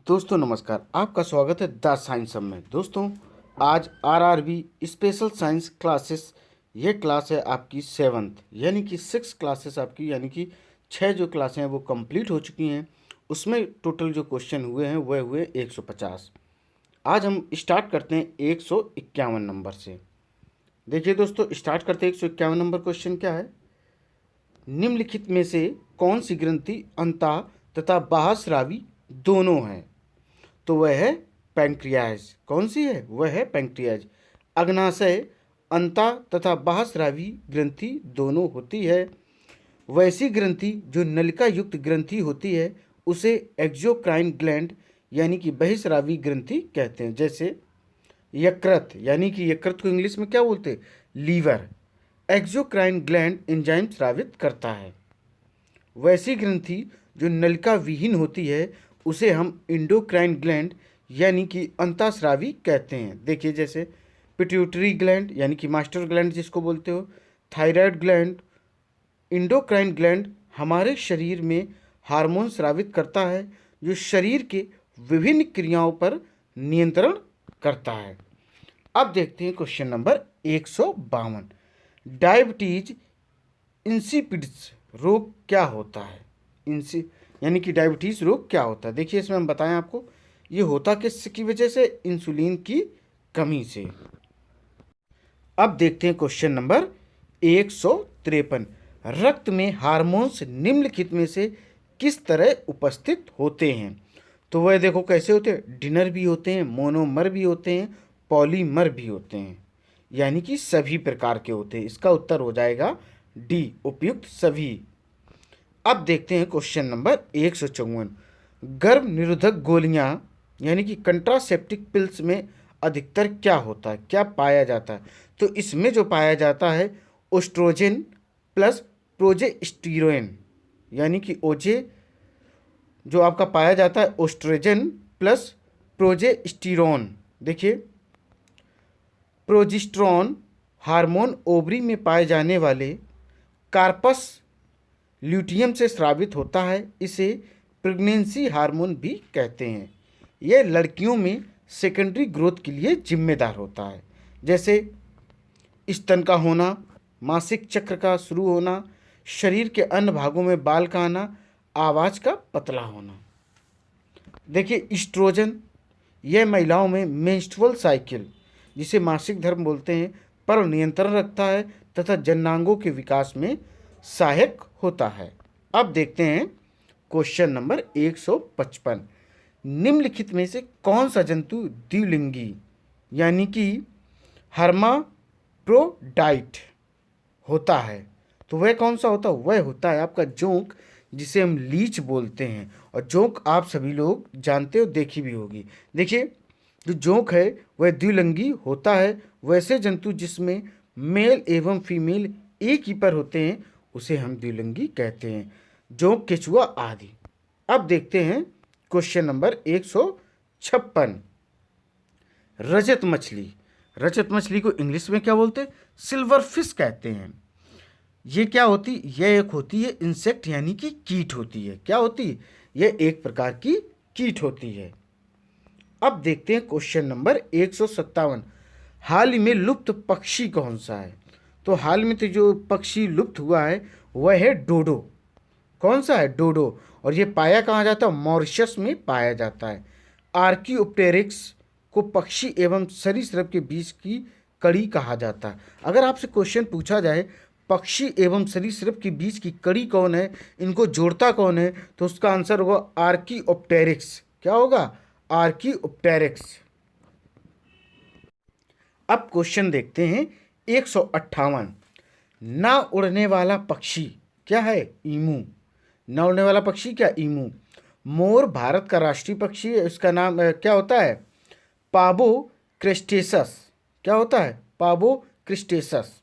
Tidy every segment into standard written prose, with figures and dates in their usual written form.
दोस्तों नमस्कार, आपका स्वागत है द साइंस हब में। दोस्तों आज आरआरबी स्पेशल साइंस क्लासेस, ये क्लास है आपकी सेवन्थ, यानी कि 6 क्लासेस आपकी, यानी कि 6 जो क्लासें हैं वो कंप्लीट हो चुकी हैं। उसमें टोटल जो क्वेश्चन हुए हैं वह हुए 150। आज हम स्टार्ट करते हैं 151 नंबर से। देखिए दोस्तों, स्टार्ट करते हैं 151 नंबर। क्वेश्चन क्या है? निम्नलिखित में से कौन सी ग्रंथि अंतः तथा बाह्यस्रावी दोनों है? तो वह है पैंक्रियाज। कौन सी है? वह है पैंक्रियाज। अग्नाशय अंता तथा बाह्यस्रावी ग्रंथि दोनों होती है। वैसी ग्रंथि जो नलिका युक्त ग्रंथि होती है उसे एक्सोक्राइन ग्लैंड यानी कि बहिस्रावी ग्रंथि कहते हैं। जैसे यकृत, यानी कि यकृत को इंग्लिश में क्या बोलते हैं? लीवर। एक्सोक्राइन ग्लैंड एंजाइम स्रावित करता है। वैसी ग्रंथि जो नलिका विहीन होती है उसे हम इंडोक्राइन ग्लैंड यानी कि अंतःस्रावी कहते हैं। देखिए जैसे पिट्यूटरी ग्लैंड यानी कि मास्टर ग्लैंड जिसको बोलते हो, थायराइड ग्लैंड। इंडोक्राइन ग्लैंड हमारे शरीर में हार्मोन स्रावित करता है जो शरीर के विभिन्न क्रियाओं पर नियंत्रण करता है। अब देखते हैं क्वेश्चन नंबर 152। डायबिटीज इंसिपिड्स रोग क्या होता है? यानी कि डायबिटीज़ रोग क्या होता है? देखिए इसमें हम बताएं आपको, ये होता किसकी वजह से? इंसुलिन की कमी से। अब देखते हैं क्वेश्चन नंबर 153। रक्त में हार्मोन्स निम्नलिखित में से किस तरह उपस्थित होते हैं? तो वह देखो कैसे होते हैं। डिनर भी होते हैं, मोनोमर भी होते हैं, पॉलीमर भी होते हैं, यानी कि सभी प्रकार के होते हैं। इसका उत्तर हो जाएगा डी, उपयुक्त सभी। अब देखते हैं क्वेश्चन नंबर 154। गर्भ निरोधक गोलियां यानी कि कंट्रासेप्टिक पिल्स में अधिकतर क्या होता है, क्या पाया जाता है? तो इसमें जो पाया जाता है ओस्ट्रोजेन प्लस प्रोजेस्टेरोन, यानी कि ओजे जो आपका पाया जाता है ओस्ट्रोजेन प्लस प्रोजेस्टेरोन। देखिए प्रोजेस्टेरोन हार्मोन ओवरी में पाए जाने वाले कार्पस ल्यूटियम से स्रावित होता है। इसे प्रेगनेंसी हार्मोन भी कहते हैं। यह लड़कियों में सेकेंडरी ग्रोथ के लिए जिम्मेदार होता है, जैसे स्तन का होना, मासिक चक्र का शुरू होना, शरीर के अन्य भागों में बाल का आना, आवाज़ का पतला होना। देखिए ईस्ट्रोजन, यह महिलाओं में मेंस्ट्रुअल साइकिल जिसे मासिक धर्म बोलते हैं पर नियंत्रण रखता है तथा जननांगों के विकास में सहायक होता है। अब देखते हैं क्वेश्चन नंबर 155। निम्नलिखित में से कौन सा जंतु द्विलिंगी यानी कि हर्माफ्रोडाइट होता है? तो वह कौन सा होता है? वह होता है आपका जोंक, जिसे हम लीच बोलते हैं। और जोंक आप सभी लोग जानते हो, देखी भी होगी। देखिए जो जोंक है वह द्विलिंगी होता है। वैसे जंतु जिसमें मेल एवं फीमेल एक ही पर होते हैं उसे हम द्विलिंगी कहते हैं, जोंक, केचुआ आदि। अब देखते हैं क्वेश्चन नंबर 156। रजत मछली, रजत मछली को इंग्लिश में क्या बोलते हैं? सिल्वर फिश कहते हैं। ये क्या होती? यह एक होती है इंसेक्ट यानी कि कीट होती है। क्या होती है? यह एक प्रकार की कीट होती है। अब देखते हैं क्वेश्चन नंबर 157। हाल ही में लुप्त पक्षी कौन सा है? तो हाल में तो जो पक्षी लुप्त हुआ है वह है डोडो। कौन सा है? डोडो। और ये पाया कहाँ जाता है? मॉरिशस में पाया जाता है। आर्कियोप्टेरिक्स को पक्षी एवं सरीसृप के बीच की कड़ी कहा जाता है। अगर आपसे क्वेश्चन पूछा जाए पक्षी एवं सरीसृप के बीच की कड़ी कौन है, इनको जोड़ता कौन है, तो उसका आंसर होगा आर्कियोप्टेरिक्स। क्या होगा? आर्कियोप्टेरिक्स। अब क्वेश्चन देखते हैं 158। ना उड़ने वाला पक्षी क्या है? ईमू। ना उड़ने वाला पक्षी क्या? ईमू। मोर भारत का राष्ट्रीय पक्षी है। इसका नाम क्या होता है? पाबो क्रिस्टेसस। क्या होता है? पाबो क्रिस्टेसस।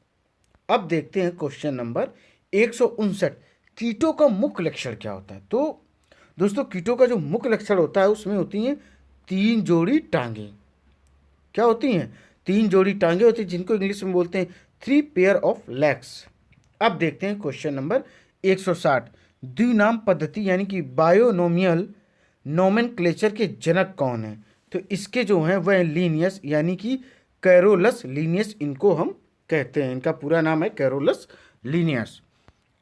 अब देखते हैं क्वेश्चन नंबर 159। कीटों का मुख्य लक्षण क्या होता है? तो दोस्तों कीटों का जो मुख्य लक्षण होता है उसमें होती हैं 3 जोड़ी टांगे। क्या होती हैं? 3 जोड़ी टांगे होती हैं, जिनको इंग्लिश में बोलते हैं 3 पेयर ऑफ लेग्स। अब देखते हैं क्वेश्चन नंबर 160। द्विनाम पद्धति यानी कि बायोनोमियल नोमेनक्लेचर के जनक कौन है? तो इसके जो हैं वह लीनियस यानी कि कैरोलस लीनियस इनको हम कहते हैं। इनका पूरा नाम है कैरोलस लीनियस।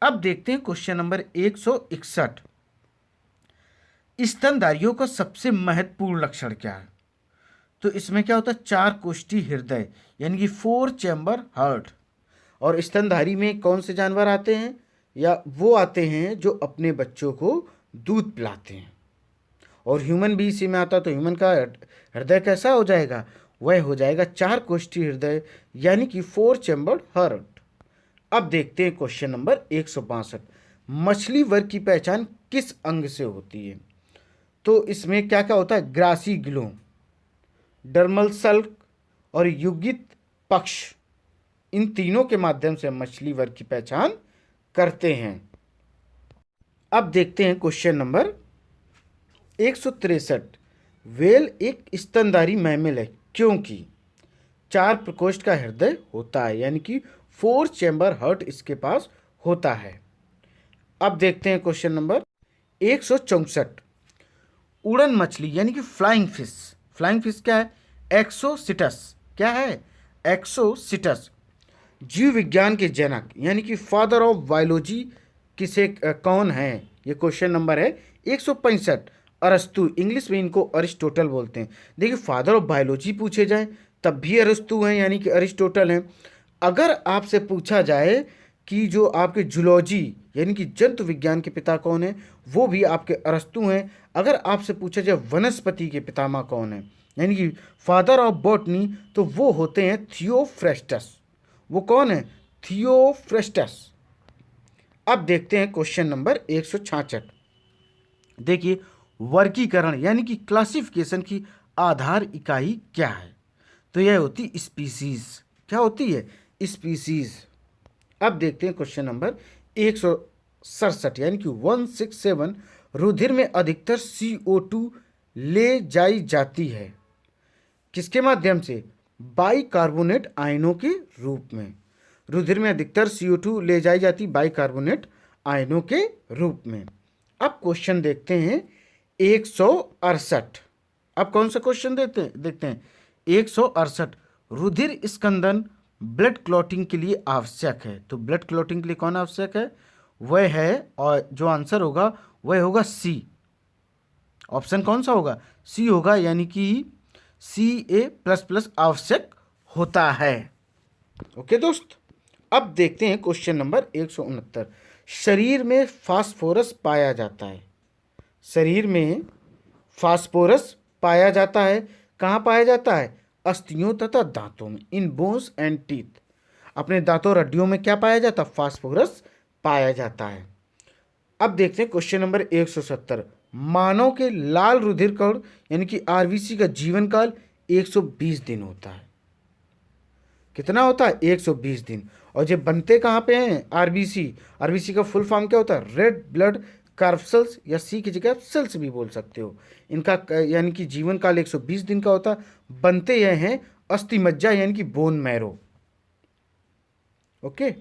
अब देखते हैं क्वेश्चन नंबर 161। स्तनधारियों का सबसे महत्वपूर्ण लक्षण क्या है? तो इसमें क्या होता है, 4 कोष्ठी हृदय यानी कि 4 चैम्बर हार्ट। और स्तनधारी में कौन से जानवर आते हैं? या वो आते हैं जो अपने बच्चों को दूध पिलाते हैं। और ह्यूमन भी इसी में आता, तो ह्यूमन का हृदय कैसा हो जाएगा? वह हो जाएगा 4 कोष्ठी हृदय यानी कि 4 चैम्बर्ड हार्ट। अब देखते हैं क्वेश्चन नंबर 162। मछली वर्ग की पहचान किस अंग से होती है? तो इसमें क्या क्या होता है, ग्रासी ग्लोम, डर्मल सल्क और युगित पक्ष, इन तीनों के माध्यम से हम मछली वर्ग की पहचान करते हैं। अब देखते हैं क्वेश्चन नंबर 163। व्हेल एक स्तनधारी मैमल है क्योंकि 4 प्रकोष्ठ का हृदय होता है यानी कि 4 चैम्बर हार्ट इसके पास होता है। अब देखते हैं क्वेश्चन नंबर 164। उड़न मछली यानी कि फ्लाइंग फिश, फ्लाइंग फिश क्या है? एक्सोसिटस। क्या है? एक्सोसिटस। जीव विज्ञान के जनक यानी कि फादर ऑफ बायोलॉजी किसे कौन है? ये क्वेश्चन नंबर है 165। अरस्तु, इंग्लिश में इनको अरिस्टोटल बोलते हैं। देखिए, फादर ऑफ बायोलॉजी पूछे जाए तब भी अरस्तु हैं यानी कि अरिस्टोटल हैं। अगर आपसे पूछा जाए कि जो आपके जूलॉजी यानी कि जंतु विज्ञान के पिता कौन है, वो भी आपके अरस्तु हैं। अगर आपसे पूछा जाए वनस्पति के पितामह कौन है यानी कि फादर ऑफ बॉटनी, तो वो होते हैं थियोफ्रेस्टस। वो कौन है? थियोफ्रेस्टस। अब देखते हैं क्वेश्चन नंबर 166। देखिए, वर्गीकरण यानी कि क्लासिफिकेशन की आधार इकाई क्या है? तो यह होती स्पीसीज। क्या होती है? स्पीसीज। अब देखते हैं क्वेश्चन नंबर 167 यानी कि 167। रुधिर में अधिकतर CO2 ले जाई जाती है किसके माध्यम से? बाइकार्बोनेट आयनों के रूप में। रुधिर में अधिकतर CO2 ले जाई जाती बाइकार्बोनेट आयनों के रूप में। अब क्वेश्चन देखते हैं 168। अब कौन सा क्वेश्चन देखते हैं 168। रुधिर स्कंदन ब्लड क्लॉटिंग के लिए आवश्यक है। तो ब्लड क्लॉटिंग के लिए कौन आवश्यक है? वह है, और जो आंसर होगा वह होगा सी। ऑप्शन कौन सा होगा? सी होगा, यानी कि Ca++ आवश्यक होता है। ओके दोस्त, अब देखते हैं क्वेश्चन नंबर 169। शरीर में फास्फोरस पाया जाता है। शरीर में फास्फोरस पाया जाता है। कहाँ पाया जाता है? अस्थियों तथा दांतों में, इन बोन्स एंड टीथ। अपने दांतों और हड्डियों में क्या पाया जाता है? फास्फोरस पाया जाता है। अब देखते हैं क्वेश्चन नंबर 170। मानव के लाल रुधिर कण यानी कि आरबीसी का जीवन काल 120 दिन होता है। कितना होता है? 120 दिन। और ये बनते कहाँ पे हैं? आरबीसी। आरबीसी का फुल फॉर्म क्या होता है? रेड ब्लड कार्पसल्स, या सी की जगह सेल्स भी बोल सकते हो। इनका यानी कि जीवन काल 120 दिन का होता है। बनते यह हैं अस्थि मज्जा यानी कि बोन मैरो। ओके,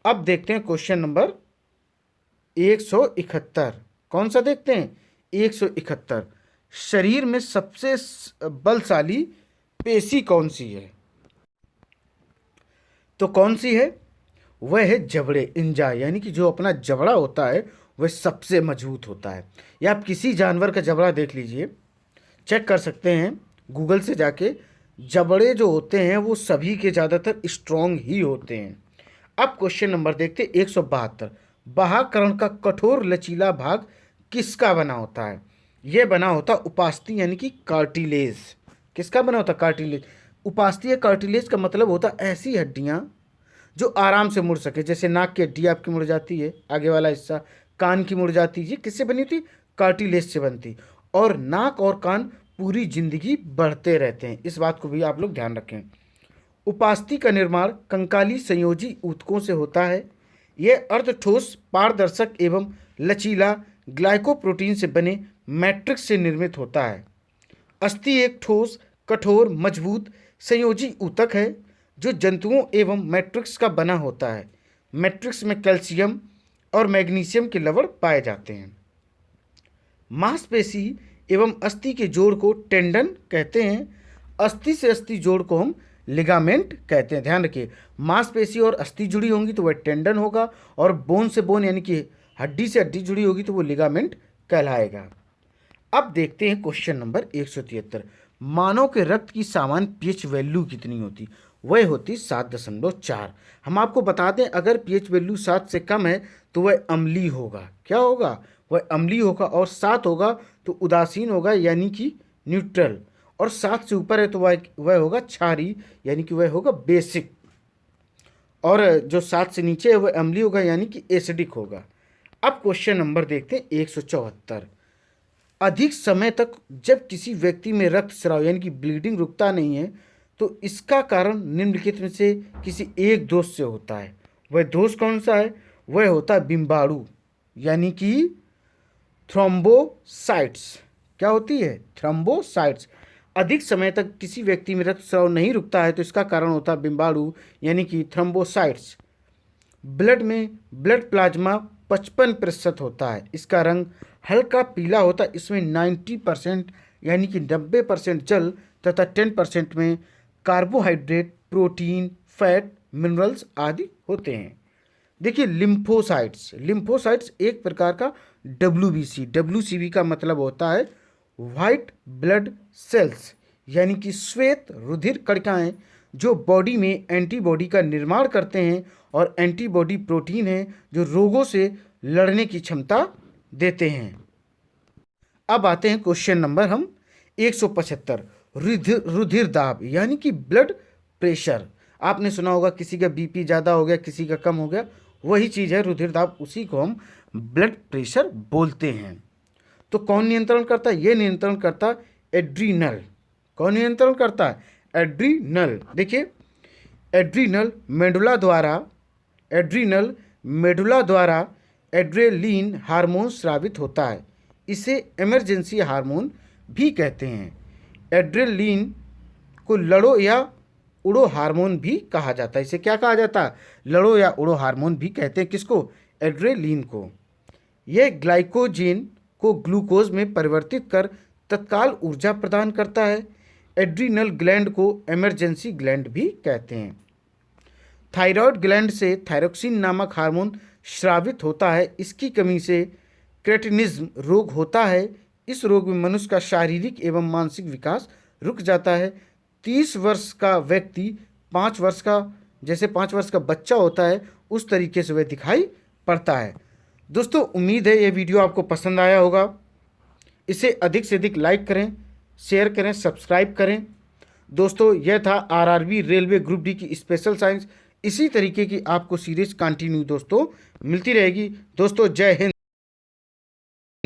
अब देखते हैं क्वेश्चन नंबर 171। कौन सा देखते हैं? 171। शरीर में सबसे बलशाली पेशी कौन सी है? तो कौन सी है? वह है जबड़े, इंजा, यानी कि जो अपना जबड़ा होता है वह सबसे मजबूत होता है। या आप किसी जानवर का जबड़ा देख लीजिए, चेक कर सकते हैं गूगल से जाके। जबड़े जो होते हैं वो सभी के ज़्यादातर स्ट्रॉन्ग ही होते हैं। अब क्वेश्चन नंबर देखते हैं 172। बाह्यकर्ण का कठोर लचीला भाग किसका बना होता है? यह बना होता उपास्थि यानी कि कार्टिलेज। किसका बना होता? कार्टिलेज। उपास्थि या कार्टिलेज का मतलब होता ऐसी हड्डियां जो आराम से मुड़ सके। जैसे नाक की हड्डी आपकी मुड़ जाती है, आगे वाला हिस्सा, कान की मुड़ जाती है, ये किससे बनी होती? कार्टिलेज से बनती। और नाक और कान पूरी जिंदगी बढ़ते रहते हैं, इस बात को भी आप लोग ध्यान रखें। उपास्थि का निर्माण कंकाली संयोजी ऊतकों से होता है। यह अर्धठोस, पारदर्शक एवं लचीला ग्लाइकोप्रोटीन से बने मैट्रिक्स से निर्मित होता है। अस्थि एक ठोस, कठोर, मजबूत संयोजी ऊतक है जो जंतुओं एवं मैट्रिक्स का बना होता है। मैट्रिक्स में कैल्शियम और मैग्नीशियम के लवण पाए जाते हैं। मांसपेशी एवं अस्थि के जोड़ को टेंडन कहते हैं। अस्थि से अस्थि जोड़ को हम लिगामेंट कहते हैं। ध्यान रखिए, मांसपेशी और अस्थि जुड़ी होंगी तो वह टेंडन होगा, और बोन से बोन यानी कि हड्डी से हड्डी जुड़ी होगी तो वो लिगामेंट कहलाएगा। अब देखते हैं क्वेश्चन नंबर 173। मानव के रक्त की सामान्य पीएच वैल्यू कितनी होती? वह होती 7.4। हम आपको बता दें, अगर पीएच वैल्यू 7 से कम है तो वह अम्लीय होगा। क्या होगा? वह अम्लीय होगा। और 7 होगा तो उदासीन होगा यानी कि न्यूट्रल। और 7 से ऊपर है तो वह होगा क्षारीय यानी कि वह होगा बेसिक। और जो 7 से नीचे है वह अम्लीय होगा यानी कि एसिडिक होगा। अब क्वेश्चन नंबर देखते हैं 174। अधिक समय तक जब किसी व्यक्ति में रक्तस्राव यानी कि ब्लीडिंग रुकता नहीं है तो इसका कारण निम्नलिखित में से किसी एक दोष से होता है। वह दोष कौन सा है? वह होता है बिम्बाणु यानी कि थ्रोम्बोसाइट्स। क्या होती है? थ्रोम्बोसाइट्स। अधिक समय तक किसी व्यक्ति में रक्तस्राव नहीं रुकता है तो इसका कारण होता है बिम्बाणु यानी कि थ्रोम्बोसाइट्स। ब्लड में ब्लड प्लाज्मा 55% होता है। इसका रंग हल्का पीला होता है। इसमें 90% यानी कि 90% जल तथा 10% में कार्बोहाइड्रेट, प्रोटीन, फैट, मिनरल्स आदि होते हैं। देखिए लिम्फोसाइट्स। लिम्फोसाइट्स एक प्रकार का WBC का मतलब होता है वाइट ब्लड सेल्स यानी कि श्वेत रुधिर कणिकाएं जो बॉडी में एंटीबॉडी का निर्माण करते हैं, और एंटीबॉडी प्रोटीन है जो रोगों से लड़ने की क्षमता देते हैं। अब आते हैं क्वेश्चन नंबर हम 175। रुधिर दाब यानी कि ब्लड प्रेशर। आपने सुना होगा किसी का बीपी ज़्यादा हो गया, किसी का कम हो गया, वही चीज़ है रुधिर दाब, उसी को हम ब्लड प्रेशर बोलते हैं। तो कौन नियंत्रण करता है? ये नियंत्रण करता है एड्रीनल। कौन नियंत्रण करता है? एड्रीनल। देखिए एड्रीनल मेडुला द्वारा एड्रेलिन हार्मोन स्रावित होता है। इसे इमरजेंसी हार्मोन भी कहते हैं। एड्रेलिन को लड़ो या उड़ो हार्मोन भी कहा जाता है। इसे क्या कहा जाता है? लड़ो या उड़ो हार्मोन भी कहते हैं। किसको? एड्रेलिन को। यह ग्लाइकोजेन को ग्लूकोज में परिवर्तित कर तत्काल ऊर्जा प्रदान करता है। एड्रीनल ग्लैंड को इमरजेंसी ग्लैंड भी कहते हैं। थायराइड ग्लैंड से थायरोक्सिन नामक हार्मोन स्रावित होता है। इसकी कमी से क्रेटिनिज्म रोग होता है। इस रोग में मनुष्य का शारीरिक एवं मानसिक विकास रुक जाता है। 30 वर्ष का व्यक्ति 5 वर्ष का, जैसे 5 वर्ष का बच्चा होता है उस तरीके से वह दिखाई पड़ता है। दोस्तों उम्मीद है ये वीडियो आपको पसंद आया होगा। इसे अधिक से अधिक लाइक करें, शेयर करें, सब्सक्राइब करें। दोस्तों यह था RRB रेलवे ग्रुप डी की स्पेशल साइंस। इसी तरीके की आपको सीरीज कंटिन्यू दोस्तों मिलती रहेगी। दोस्तों जय हिंद।